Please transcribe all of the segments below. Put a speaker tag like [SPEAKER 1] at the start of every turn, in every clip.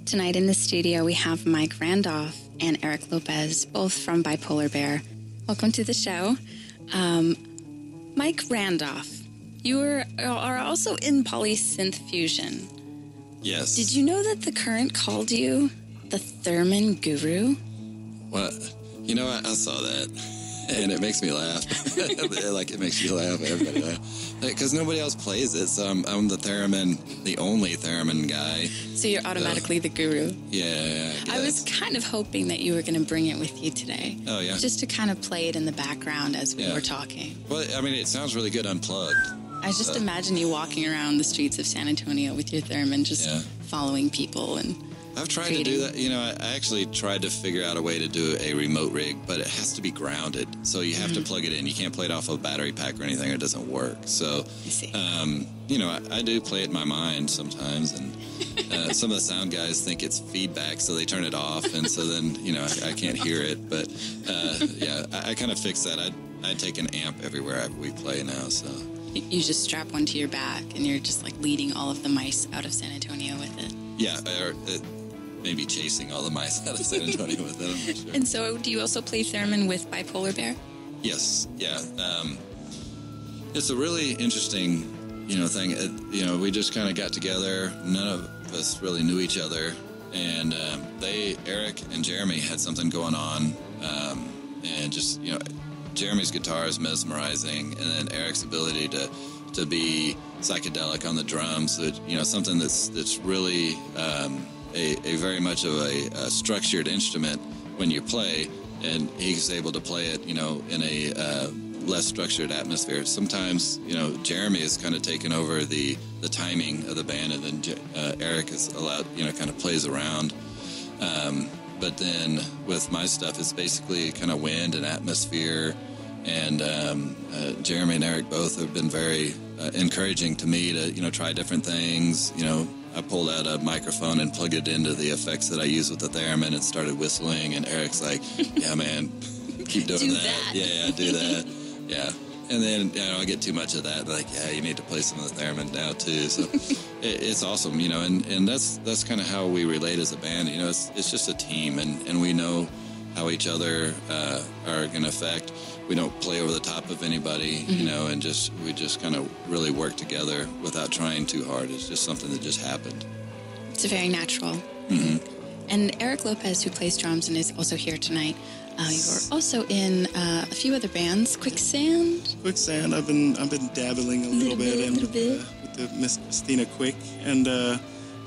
[SPEAKER 1] Tonight in the studio, we have Mike Randolph and Eric Lopez, both from Bipolar Bear. Welcome to the show. Mike Randolph, you are also in Polysynth Fusion.
[SPEAKER 2] Yes.
[SPEAKER 1] Did you know that The Current called you the Theremin Guru?
[SPEAKER 2] What? You know, I saw that, and it makes me laugh. Like, it makes you laugh, everybody laugh. Because nobody else plays it, so I'm the theremin, the only theremin guy.
[SPEAKER 1] So you're automatically the guru?
[SPEAKER 2] Yeah,
[SPEAKER 1] I was kind of hoping that you were going to bring it with you today.
[SPEAKER 2] Oh, yeah?
[SPEAKER 1] Just to kind of play it in the background as we were talking.
[SPEAKER 2] Well, I mean, it sounds really good unplugged.
[SPEAKER 1] I just imagine you walking around the streets of San Antonio with your theremin, just following people and
[SPEAKER 2] I've tried to do that. You know, I actually tried to figure out a way to do a remote rig, but it has to be grounded. So you have to plug it in. You can't play it off a battery pack or anything, or it doesn't work. So, you know, I do play it in my mind sometimes, and some of the sound guys think it's feedback, so they turn it off, and so then, you know, I can't hear it. But, I kind of fixed that. I take an amp everywhere we play now, so.
[SPEAKER 1] You just strap one to your back, and you're just, like, leading all of the mice out of San Antonio with it.
[SPEAKER 2] Yeah, maybe chasing all the mice out of San Antonio with it, I'm not sure.
[SPEAKER 1] And so, do you also play theremin with Bipolar Bear?
[SPEAKER 2] Yes, yeah. It's a really interesting, you know, thing. You know, we just kind of got together. None of us really knew each other, and Eric and Jeremy had something going on, and just, you know, Jeremy's guitar is mesmerizing, and then Eric's ability to be psychedelic on the drums, you know, something that's really a very much of a structured instrument when you play, and he's able to play it, you know, in a less structured atmosphere. Sometimes, you know, Jeremy has kind of taken over the timing of the band, and then Eric is allowed, you know, kind of plays around. But then with my stuff, it's basically kind of wind and atmosphere, and Jeremy and Eric both have been very encouraging to me to, you know, try different things. You know, I pulled out a microphone and plugged it into the effects that I use with the theremin and started whistling, and Eric's like, yeah, man, keep doing that. Yeah, do that. Yeah. And then, you know, I get too much of that. Like, yeah, you need to play some of the theremin now, too. So it's awesome, you know, and that's kind of how we relate as a band. You know, it's just a team, and we know how each other are going to affect. We don't play over the top of anybody, you know, and we just kind of really work together without trying too hard. It's just something that just happened.
[SPEAKER 1] It's very natural. And Eric Lopez, who plays drums and is also here tonight, you're also in a few other bands. Quicksand.
[SPEAKER 3] I've been dabbling a little bit with the Miss Christina Quick and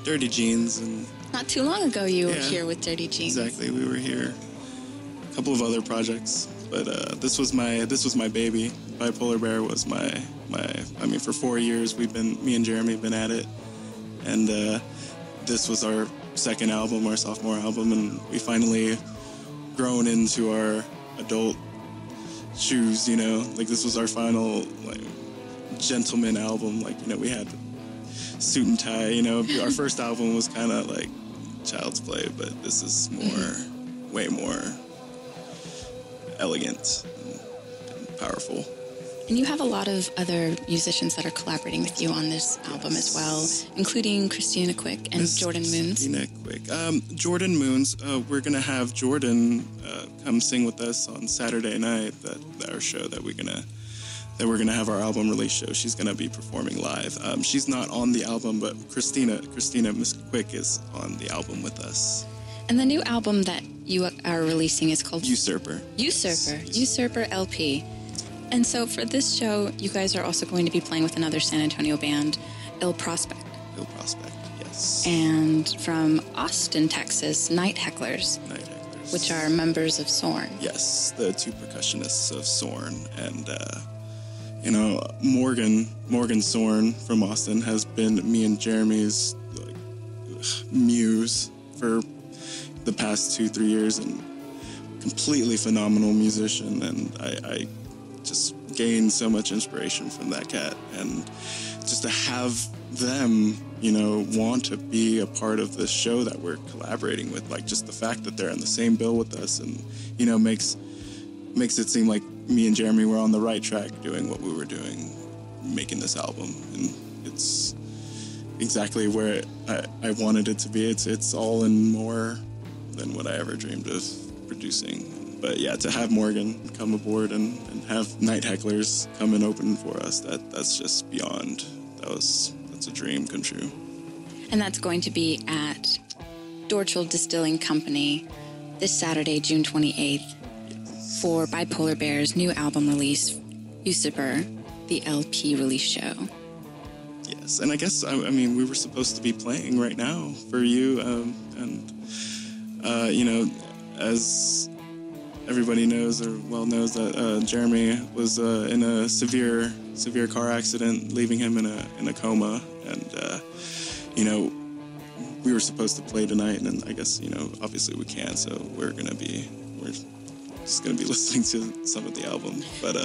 [SPEAKER 3] Dirty Jeans, and
[SPEAKER 1] not too long ago you were here with Dirty Jeans.
[SPEAKER 3] Exactly, we were here. A couple of other projects, but this was my baby. Bipolar Bear was my. I mean, for 4 years me and Jeremy have been at it, and this was our second album, our sophomore album, and we finally grown into our adult shoes, you know, like this was our final, like, gentleman album. Like, you know, we had suit and tie, you know. Our first album was kind of like child's play, but this is way more elegant and powerful.
[SPEAKER 1] And you have a lot of other musicians that are collaborating with you on this album as well, including Christina Quick and Jordan Moons.
[SPEAKER 3] Christina Quick. Jordan Moons, we're going to have Jordan come sing with us on Saturday night, our show that we're going to have our album release show. She's going to be performing live. She's not on the album, but Christina Miss Quick is on the album with us.
[SPEAKER 1] And the new album that you are releasing is called
[SPEAKER 3] Usurper.
[SPEAKER 1] Usurper LP. And so for this show, you guys are also going to be playing with another San Antonio band, Ill Prospect.
[SPEAKER 3] Ill Prospect, yes.
[SPEAKER 1] And from Austin, Texas, Night Hecklers. Which are members of Sorn.
[SPEAKER 3] Yes, the two percussionists of Sorn. And, you know, Morgan Sorn from Austin has been me and Jeremy's muse for the past 2-3 years, and completely phenomenal musician, and I just gained so much inspiration from that cat, and just to have them, you know, want to be a part of this show that we're collaborating with, like just the fact that they're on the same bill with us, and, you know, makes it seem like me and Jeremy were on the right track doing what we were doing, making this album, and exactly where I wanted it to be. It's all and more than what I ever dreamed of producing. But yeah, to have Morgan come aboard and have Night Hecklers come and open for us, that's just beyond. That's a dream come true.
[SPEAKER 1] And that's going to be at Dorćol Distilling Company this Saturday, June 28th, for Bipolar Bear's new album release, Usurper, the LP release show.
[SPEAKER 3] Yes, and I guess, I mean, we were supposed to be playing right now for you, you know, as everybody knows or well knows that Jeremy was in a severe car accident, leaving him in a coma, and you know, we were supposed to play tonight, and I guess, you know, obviously we can't, so we're just gonna be listening to some of the album, but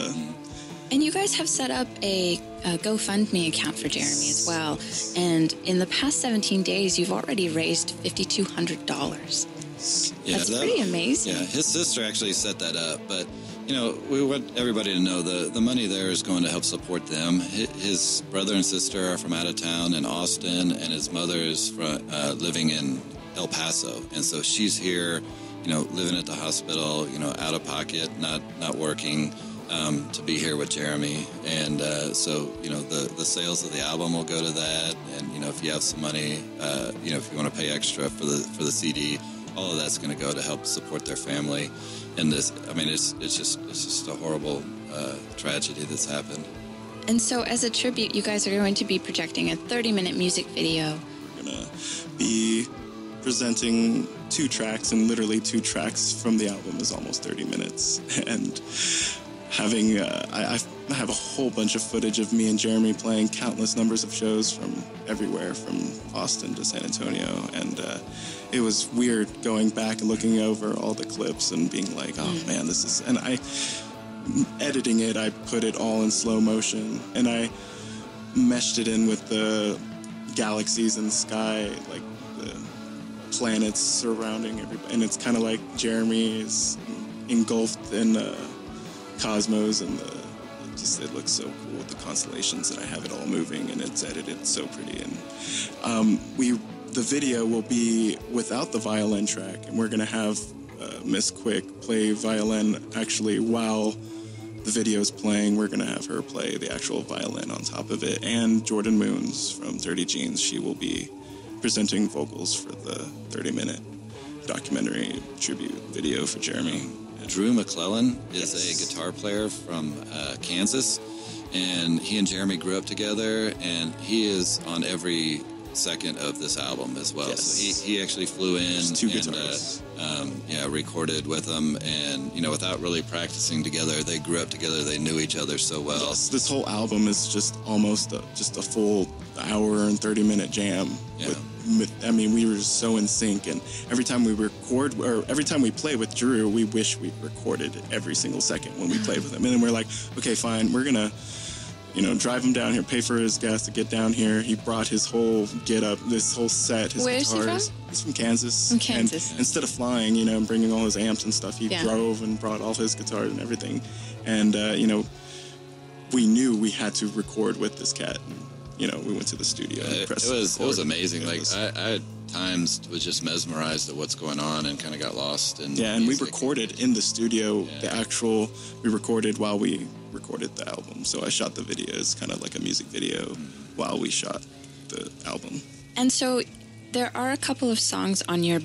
[SPEAKER 1] and you guys have set up a GoFundMe account for Jeremy as well, and in the past 17 days, you've already raised $5,200.
[SPEAKER 2] Yeah,
[SPEAKER 1] That's pretty amazing.
[SPEAKER 2] Yeah, his sister actually set that up, but you know, we want everybody to know the money there is going to help support them. His brother and sister are from out of town in Austin, and his mother is from, living in El Paso, and so she's here, you know, living at the hospital, you know, out of pocket, not working, to be here with Jeremy, and so, you know, the sales of the album will go to that, and you know, if you have some money, you know, if you want to pay extra for the CD, all of that's going to go to help support their family. And this, I mean, it's just a horrible tragedy that's happened.
[SPEAKER 1] And so, as a tribute, you guys are going to be projecting a 30-minute music video.
[SPEAKER 3] We're gonna be presenting 2 tracks, and literally 2 tracks from the album is almost 30 minutes. And having, I have a whole bunch of footage of me and Jeremy playing countless numbers of shows from everywhere, from Austin to San Antonio, and it was weird going back and looking over all the clips and being like, oh man, this is, and editing it, I put it all in slow motion, and I meshed it in with the galaxies in the sky, like the planets surrounding everybody, and it's kind of like Jeremy is engulfed in the cosmos, and it looks so cool with the constellations, and I have it all moving, and it's edited so pretty, and the video will be without the violin track, and we're going to have Miss Quick play violin actually while the video is playing. We're going to have her play the actual violin on top of it, and Jordan Moons from 30 Jeans, she will be presenting vocals for the 30-minute documentary tribute video for Jeremy.
[SPEAKER 2] Drew McClellan is a guitar player from Kansas, and he and Jeremy grew up together, and he is on every second of this album as well. Yes. So he actually flew in and recorded with them, and you know, without really practicing together, they grew up together, they knew each other so well.
[SPEAKER 3] Yes, this whole album is just almost a full hour and 30-minute jam.
[SPEAKER 2] Yeah.
[SPEAKER 3] I mean, we were so in sync, and every time we record, or every time we play with Drew, we wish we recorded every single second when we played with him. And then we're like, okay, fine, we're gonna, you know, drive him down here, pay for his gas to get down here. He brought his whole this whole set, his
[SPEAKER 1] guitars.
[SPEAKER 3] Where is he from? He's from Kansas.
[SPEAKER 1] From Kansas.
[SPEAKER 3] And instead of flying, you know, and bringing all his amps and stuff, he drove and brought all his guitars and everything. And, you know, we knew we had to record with this cat. And, you know, we went to the studio. And
[SPEAKER 2] it was amazing. I at times was just mesmerized at what's going on and kind of got lost in
[SPEAKER 3] and we recorded in the studio. We recorded while we recorded the album. So I shot the videos kind of like a music video while we shot the album. And
[SPEAKER 1] so there are a couple of songs on your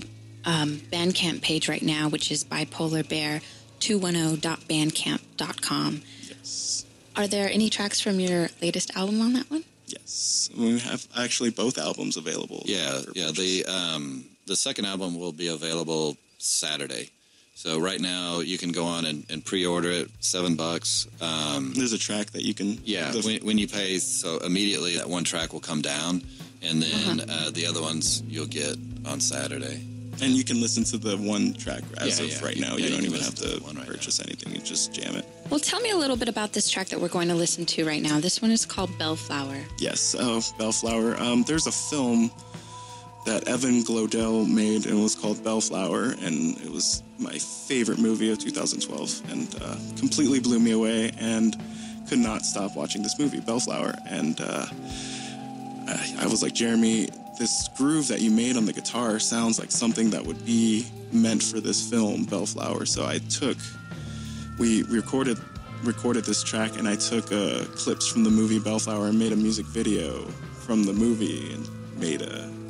[SPEAKER 1] Bandcamp page right now, which is bipolarbear210.bandcamp.com.
[SPEAKER 3] Yes.
[SPEAKER 1] Are there any tracks from your latest album on that one?
[SPEAKER 3] Yes, we have actually both albums available.
[SPEAKER 2] Yeah. The second album will be available Saturday. So right now you can go on and pre-order it, $7.
[SPEAKER 3] There's a track that you can.
[SPEAKER 2] Yeah, when you pay, so immediately that one track will come down, and then the other ones you'll get on Saturday.
[SPEAKER 3] And you can listen to the one track as of right now. You don't even have to purchase anything. You just jam it.
[SPEAKER 1] Well, tell me a little bit about this track that we're going to listen to right now. This one is called Bellflower.
[SPEAKER 3] Yes, Bellflower. There's a film that Evan Glodell made, and it was called Bellflower, and it was my favorite movie of 2012, and completely blew me away, and could not stop watching this movie, Bellflower. And I was like, Jeremy, this groove that you made on the guitar sounds like something that would be meant for this film, Bellflower. So we recorded this track, and I took clips from the movie Bellflower and made a music video from the movie and made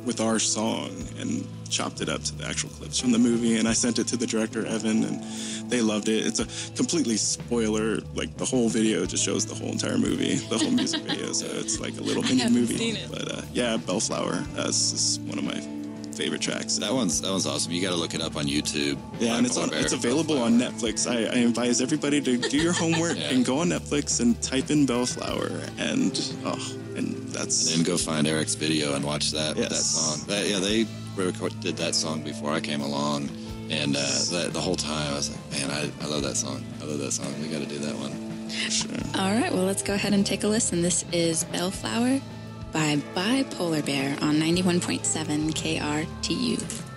[SPEAKER 3] with our song and chopped it up to the actual clips from the movie, and I sent it to the director, Evan, and they loved it. It's a completely spoiler, like the whole video just shows the whole entire movie, the whole music video, so it's like a little mini movie.
[SPEAKER 1] Seen it.
[SPEAKER 3] But yeah, Bellflower, is one of my favorite tracks.
[SPEAKER 2] That one's awesome. You got to look it up on YouTube.
[SPEAKER 3] Yeah, and it's available on Netflix. I advise everybody to do your homework and go on Netflix and type in Bellflower, and that's...
[SPEAKER 2] And then go find Eric's video and watch that with that
[SPEAKER 3] Yes.
[SPEAKER 2] song. They did that song before I came along, and the whole time I was like, man, I love that song. I love that song. We got to do that one.
[SPEAKER 3] Sure.
[SPEAKER 1] All right, well, let's go ahead and take a listen. This is Bellflower by Polar Bear on 91.7 KRTU.